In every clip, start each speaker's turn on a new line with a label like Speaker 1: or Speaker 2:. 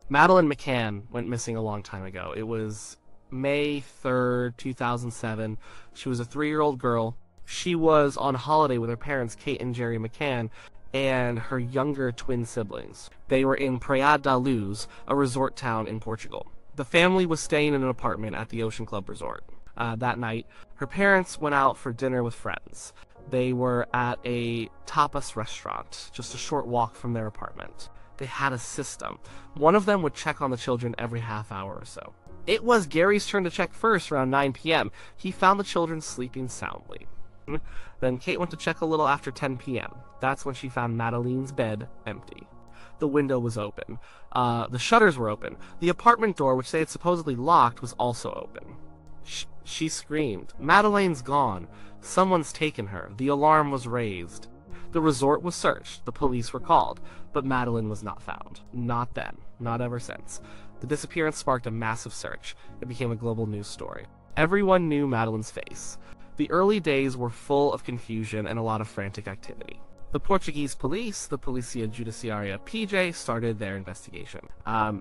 Speaker 1: Madeleine McCann went missing a long time ago. It was May 3rd, 2007. She was a 3-year-old girl. She was on holiday with her parents, Kate and Jerry McCann, and her younger twin siblings. They were in Praia da Luz, a resort town in Portugal. The family was staying in an apartment at the Ocean Club Resort. That night, her parents went out for dinner with friends. They were at a tapas restaurant, just a short walk from their apartment. They had a system. One of them would check on the children every half hour or so. It was Gary's turn to check first around 9 p.m. He found the children sleeping soundly. Then Kate went to check a little after 10 p.m. That's when she found Madeleine's bed empty. The window was open. The shutters were open. The apartment door, which they had supposedly locked, was also open. She screamed, "Madeleine's gone. Someone's taken her." The alarm was raised. The resort was searched. The police were called. But Madeleine was not found. Not then. Not ever since. The disappearance sparked a massive search. It became a global news story. Everyone knew Madeleine's face. The early days were full of confusion and a lot of frantic activity. The Portuguese police, the Policia Judiciaria PJ, started their investigation.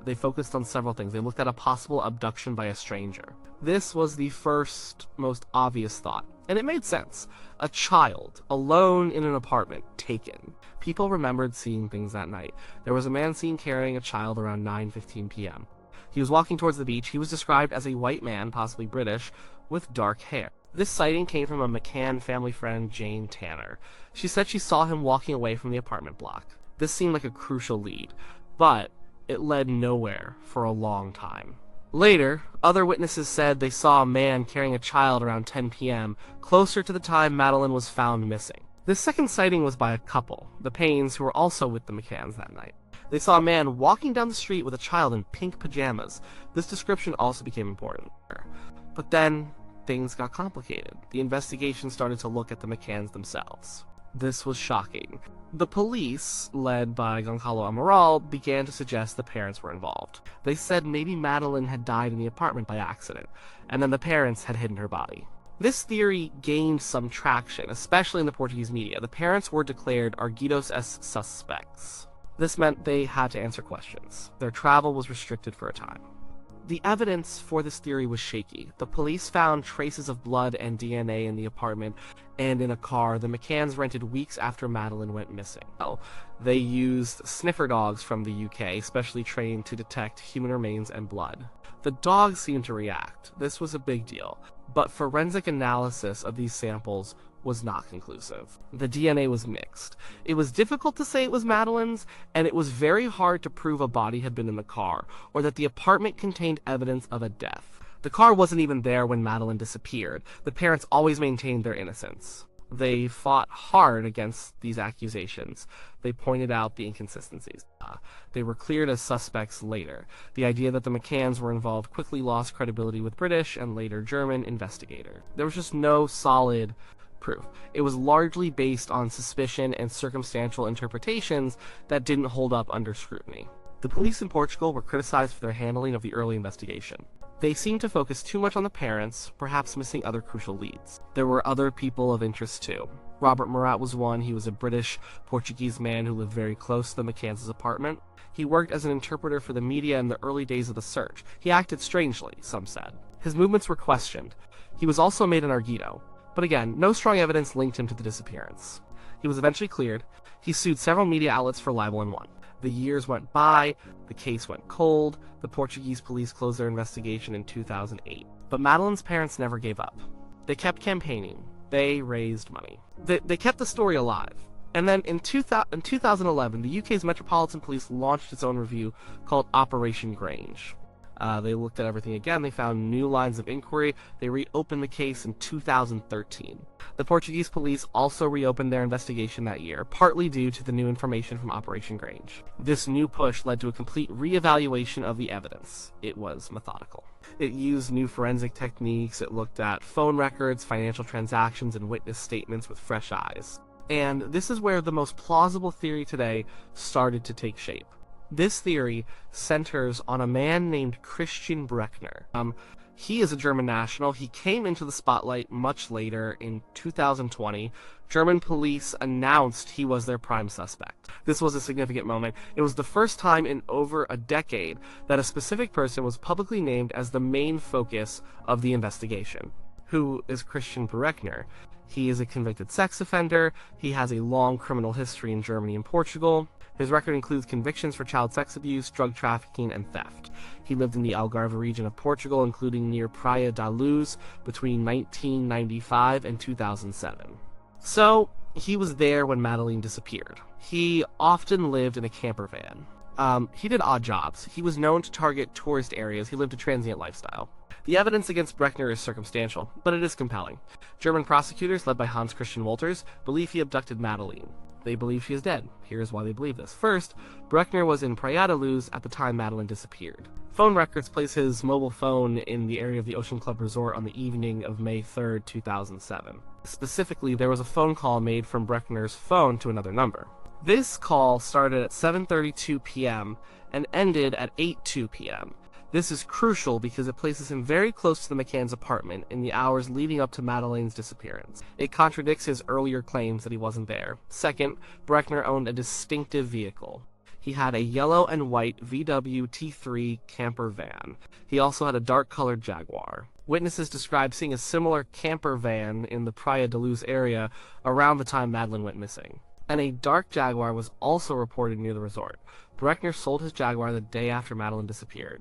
Speaker 1: They focused on several things. They looked at a possible abduction by a stranger. This was the first, most obvious thought, and it made sense. A child, alone in an apartment, taken. People remembered seeing things that night. There was a man seen carrying a child around 9:15 p.m. He was walking towards the beach. He was described as a white man, possibly British, with dark hair. This sighting came from a McCann family friend, Jane Tanner. She said she saw him walking away from the apartment block. This seemed like a crucial lead, but it led nowhere for a long time. Later, other witnesses said they saw a man carrying a child around 10 p.m., closer to the time Madeleine was found missing. This second sighting was by a couple, the Paynes, who were also with the McCanns that night. They saw a man walking down the street with a child in pink pajamas. This description also became important. But then, things got complicated. The investigation started to look at the McCanns themselves. This was shocking. The police, led by Goncalo Amaral, began to suggest the parents were involved. They said maybe Madeleine had died in the apartment by accident, and then the parents had hidden her body. This theory gained some traction, especially in the Portuguese media. The parents were declared arguidos as suspects. This meant they had to answer questions. Their travel was restricted for a time. The evidence for this theory was shaky. The police found traces of blood and DNA in the apartment and in a car the McCanns rented weeks after Madeleine went missing. They used sniffer dogs from the UK, specially trained to detect human remains and blood. The dogs seemed to react. This was a big deal, but forensic analysis of these samples was not conclusive. The DNA was mixed. It was difficult to say it was Madeleine's, and it was very hard to prove a body had been in the car, or that the apartment contained evidence of a death. The car wasn't even there when Madeleine disappeared. The parents always maintained their innocence. They fought hard against these accusations. They pointed out the inconsistencies. They were cleared as suspects later. The idea that the McCanns were involved quickly lost credibility with British and later German investigators. There was just no solid proof. It was largely based on suspicion and circumstantial interpretations that didn't hold up under scrutiny. The police in Portugal were criticized for their handling of the early investigation. They seemed to focus too much on the parents, perhaps missing other crucial leads. There were other people of interest too. Robert Murat was one. He was a British-Portuguese man who lived very close to the McCanns' apartment. He worked as an interpreter for the media in the early days of the search. He acted strangely, some said. His movements were questioned. He was also made an arguido. But again, no strong evidence linked him to the disappearance. He was eventually cleared. He sued several media outlets for libel and won. The years went by, the case went cold, the Portuguese police closed their investigation in 2008. But Madeleine's parents never gave up. They kept campaigning. They raised money. They kept the story alive. And then in 2011, the UK's Metropolitan Police launched its own review called Operation Grange. They looked at everything again. They found new lines of inquiry. They reopened the case in 2013. The Portuguese police also reopened their investigation that year, partly due to the new information from Operation Grange. This new push led to a complete re-evaluation of the evidence. It was methodical. It used new forensic techniques. It looked at phone records, financial transactions, and witness statements with fresh eyes. And this is where the most plausible theory today started to take shape. This theory centers on a man named Christian Brueckner. He is a German national. He came into the spotlight much later in 2020. German police announced he was their prime suspect. This was a significant moment. It was the first time in over a decade that a specific person was publicly named as the main focus of the investigation. Who is Christian Brueckner? He is a convicted sex offender. He has a long criminal history in Germany and Portugal. His record includes convictions for child sex abuse, drug trafficking, and theft. He lived in the Algarve region of Portugal, including near Praia da Luz, between 1995 and 2007. So, he was there when Madeleine disappeared. He often lived in a camper van. He did odd jobs. He was known to target tourist areas. He lived a transient lifestyle. The evidence against Brueckner is circumstantial, but it is compelling. German prosecutors, led by Hans Christian Wolters, believe he abducted Madeleine. They believe she is dead. Here's why they believe this. First, Brueckner was in Praia da Luz at the time Madeleine disappeared. Phone records place his mobile phone in the area of the Ocean Club Resort on the evening of May 3rd, 2007. Specifically, there was a phone call made from Brueckner's phone to another number. This call started at 7:32 p.m. and ended at 8:02 p.m. This is crucial because it places him very close to the McCann's apartment in the hours leading up to Madeleine's disappearance. It contradicts his earlier claims that he wasn't there. Second, Brueckner owned a distinctive vehicle. He had a yellow and white VW T3 camper van. He also had a dark-colored Jaguar. Witnesses described seeing a similar camper van in the Praia da Luz area around the time Madeleine went missing. And a dark Jaguar was also reported near the resort. Brueckner sold his Jaguar the day after Madeleine disappeared.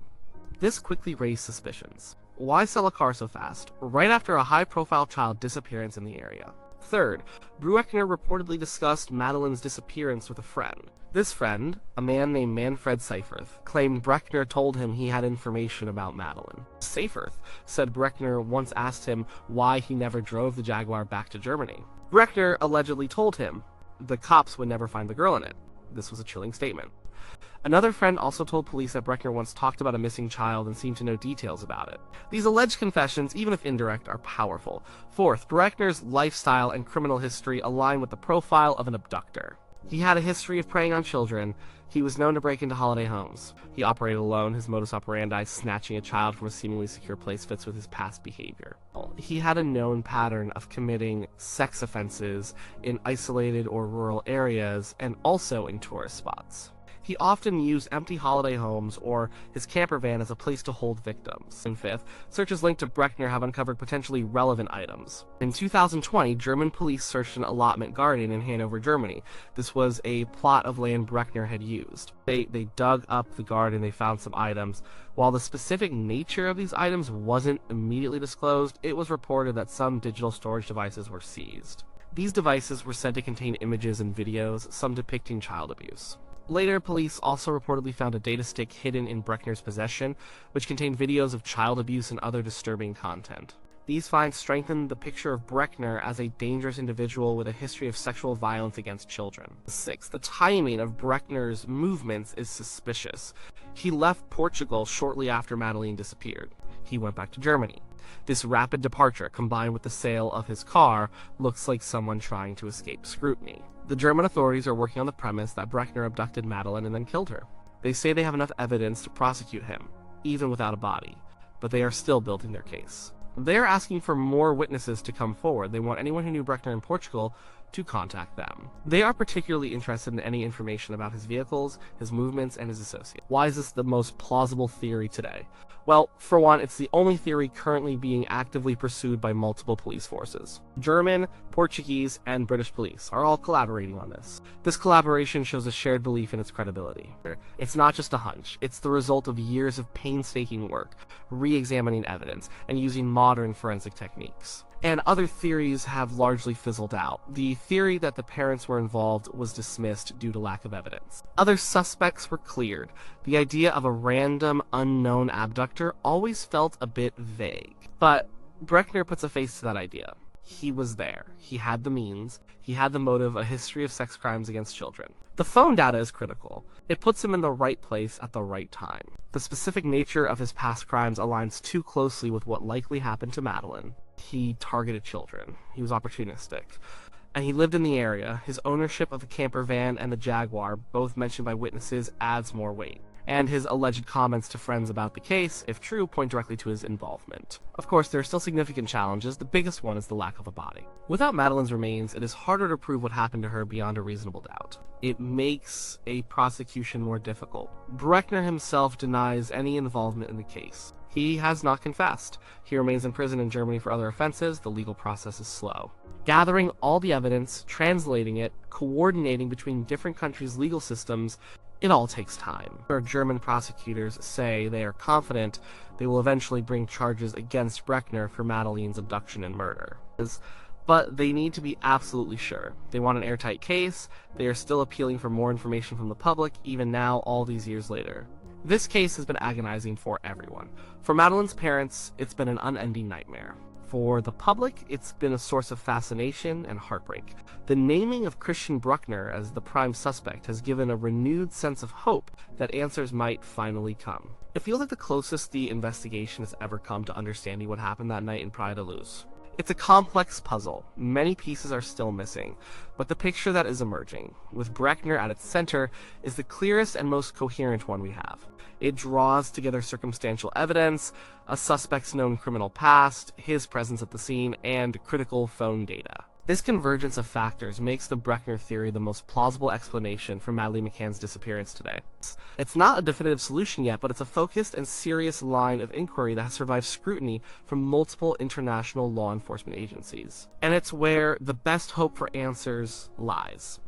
Speaker 1: This quickly raised suspicions. Why sell a car so fast, right after a high-profile child disappearance in the area? Third, Brueckner reportedly discussed Madeleine's disappearance with a friend. This friend, a man named Manfred Seyferth, claimed Brueckner told him he had information about Madeleine. Seyferth said Brueckner once asked him why he never drove the Jaguar back to Germany. Brueckner allegedly told him the cops would never find the girl in it. This was a chilling statement. Another friend also told police that Brueckner once talked about a missing child and seemed to know details about it. These alleged confessions, even if indirect, are powerful. Fourth, Brueckner's lifestyle and criminal history align with the profile of an abductor. He had a history of preying on children. He was known to break into holiday homes. He operated alone. His modus operandi, snatching a child from a seemingly secure place, fits with his past behavior. He had a known pattern of committing sex offenses in isolated or rural areas and also in tourist spots. He often used empty holiday homes or his camper van as a place to hold victims. And fifth, searches linked to Brueckner have uncovered potentially relevant items. In 2020, German police searched an allotment garden in Hanover, Germany. This was a plot of land Brueckner had used. They dug up the garden, they found some items. While the specific nature of these items wasn't immediately disclosed, it was reported that some digital storage devices were seized. These devices were said to contain images and videos, some depicting child abuse. Later, police also reportedly found a data stick hidden in Brueckner's possession, which contained videos of child abuse and other disturbing content. These finds strengthened the picture of Brueckner as a dangerous individual with a history of sexual violence against children. 6. The timing of Brueckner's movements is suspicious. He left Portugal shortly after Madeleine disappeared. He went back to Germany. This rapid departure, combined with the sale of his car, looks like someone trying to escape scrutiny. The German authorities are working on the premise that Brueckner abducted Madeleine and then killed her. They say they have enough evidence to prosecute him, even without a body, but they are still building their case. They are asking for more witnesses to come forward. They want anyone who knew Brueckner in Portugal to contact them. They are particularly interested in any information about his vehicles, his movements, and his associates. Why is this the most plausible theory today? Well, for one, it's the only theory currently being actively pursued by multiple police forces. German, Portuguese, and British police are all collaborating on this. This collaboration shows a shared belief in its credibility. It's not just a hunch, it's the result of years of painstaking work, re-examining evidence, and using modern forensic techniques. And other theories have largely fizzled out. The theory that the parents were involved was dismissed due to lack of evidence. Other suspects were cleared. The idea of a random, unknown abductor always felt a bit vague. But Brueckner puts a face to that idea. He was there. He had the means. He had the motive, a history of sex crimes against children. The phone data is critical. It puts him in the right place at the right time. The specific nature of his past crimes aligns too closely with what likely happened to Madeleine. He targeted children. He was opportunistic. And he lived in the area. His ownership of the camper van and the Jaguar, both mentioned by witnesses, adds more weight. and his alleged comments to friends about the case, if true, point directly to his involvement. Of course, there are still significant challenges. The biggest one is the lack of a body. Without Madeleine's remains, it is harder to prove what happened to her beyond a reasonable doubt. It makes a prosecution more difficult. Brueckner himself denies any involvement in the case. He has not confessed. He remains in prison in Germany for other offenses. The legal process is slow. Gathering all the evidence, translating it, coordinating between different countries' legal systems, it all takes time. Our German prosecutors say they are confident they will eventually bring charges against Brueckner for Madeleine's abduction and murder. But they need to be absolutely sure. They want an airtight case. They are still appealing for more information from the public, even now, all these years later. This case has been agonizing for everyone. For Madeleine's parents, it's been an unending nightmare. For the public, it's been a source of fascination and heartbreak. The naming of Christian Brueckner as the prime suspect has given a renewed sense of hope that answers might finally come. It feels like the closest the investigation has ever come to understanding what happened that night in Praia da Luz. It's a complex puzzle. Many pieces are still missing, but the picture that is emerging, with Brueckner at its center, is the clearest and most coherent one we have. It draws together circumstantial evidence, a suspect's known criminal past, his presence at the scene, and critical phone data. This convergence of factors makes the Brueckner theory the most plausible explanation for Madeleine McCann's disappearance today. It's not a definitive solution yet, but it's a focused and serious line of inquiry that has survived scrutiny from multiple international law enforcement agencies. And it's where the best hope for answers lies.